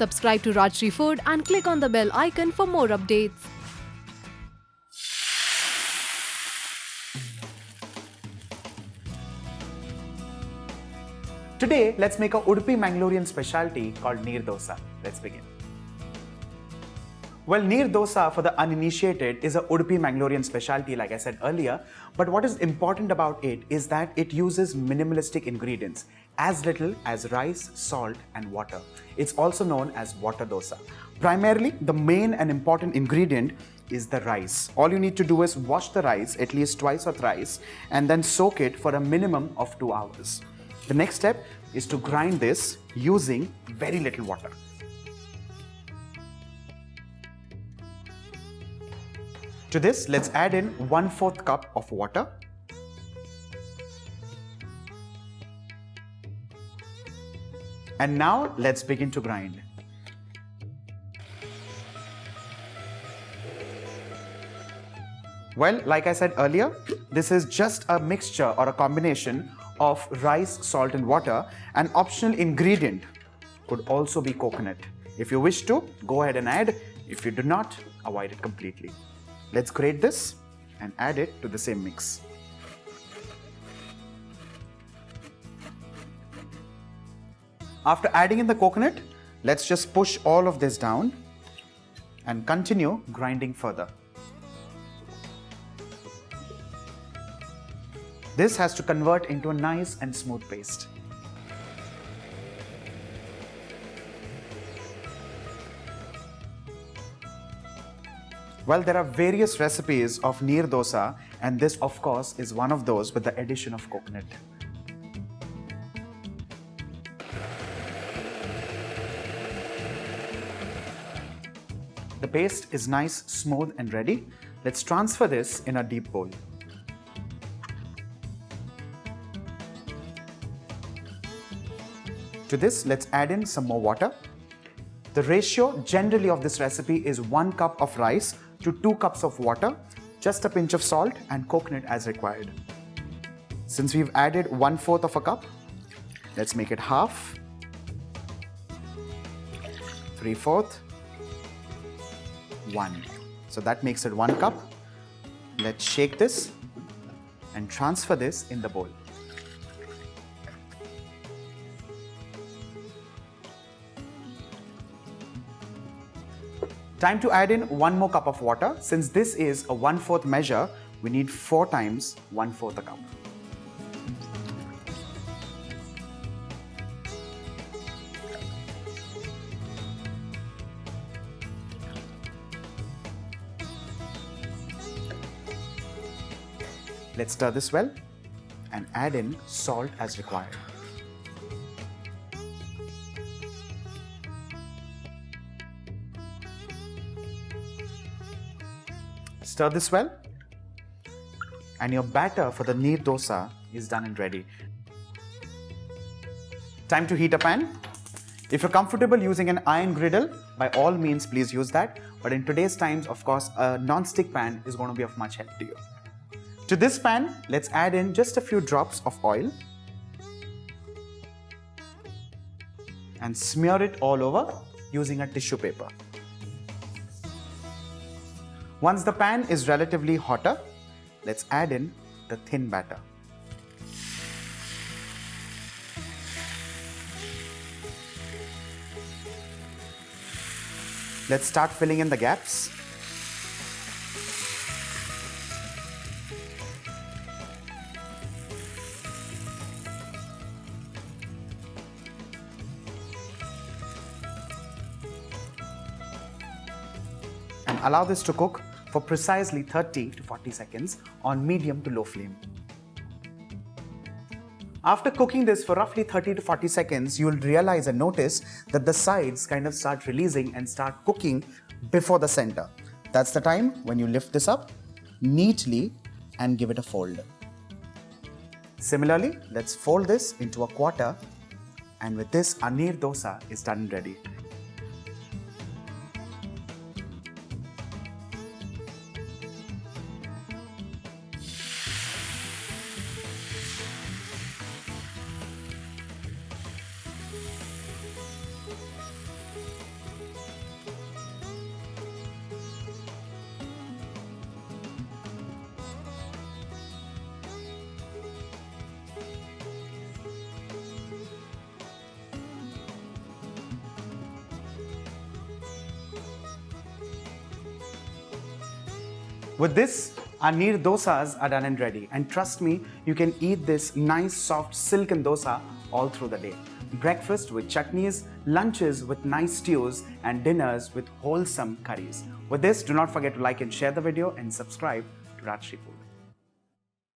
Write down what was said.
Subscribe to Rajshri Food and click on the bell icon for more updates. Today, let's make a Udipi Mangalorean specialty called Neer Dosa. Let's begin. Well, Neer Dosa for the uninitiated is a Udipi Mangalorean specialty, like I said earlier. But what is important about it is that it uses minimalistic ingredients, as little as rice, salt, and water. It's also known as water dosa. Primarily, the main and important ingredient is the rice. All you need to do is wash the rice at least twice or thrice and then soak it for a minimum of 2 hours. The next step is to grind this using very little water. To this, let's add in 1/4 cup of water. And now let's begin to grind. Well, like I said earlier, this is just a mixture or a combination of rice, salt and water. An optional ingredient could also be coconut. If you wish to, go ahead and add. If you do not, avoid it completely. Let's grate this and add it to the same mix. After adding in the coconut, let's just push all of this down and continue grinding further. This has to convert into a nice and smooth paste. Well, there are various recipes of Neer Dosa, and this, of course, is one of those with the addition of coconut. The paste is nice, smooth, and ready. Let's transfer this in a deep bowl. To this, let's add in some more water. The ratio generally of this recipe is 1 cup of rice to 2 cups of water, just a pinch of salt and coconut as required. Since we've added 1/4 of a cup, let's make it half, 3/4, 1. So that makes it 1 cup. Let's shake this and transfer this in the bowl. Time to add in 1 more cup of water. Since this is a 1/4 measure, we need 4 times 1/4 a cup. Let's stir this well and add in salt as required. Stir this well, and your batter for the Neer Dosa is done and ready. Time to heat a pan. If you're comfortable using an iron griddle, by all means please use that. But in today's times, of course, a non-stick pan is going to be of much help to you. To this pan, let's add in just a few drops of oil and smear it all over using a tissue paper. Once the pan is relatively hotter, let's add in the thin batter. Let's start filling in the gaps. And allow this to cook for precisely 30 to 40 seconds on medium to low flame. After cooking this for roughly 30 to 40 seconds, you'll realize and notice that the sides kind of start releasing and start cooking before the center. That's the time when you lift this up neatly and give it a fold. Similarly, let's fold this into a quarter, and with this, our Neer Dosa is done and ready. With this, our neer dosas are done and ready. And trust me, you can eat this nice soft silken dosa all through the day. Breakfast with chutneys, lunches with nice stews, and dinners with wholesome curries. With this, do not forget to like and share the video and subscribe to Rajshri Food.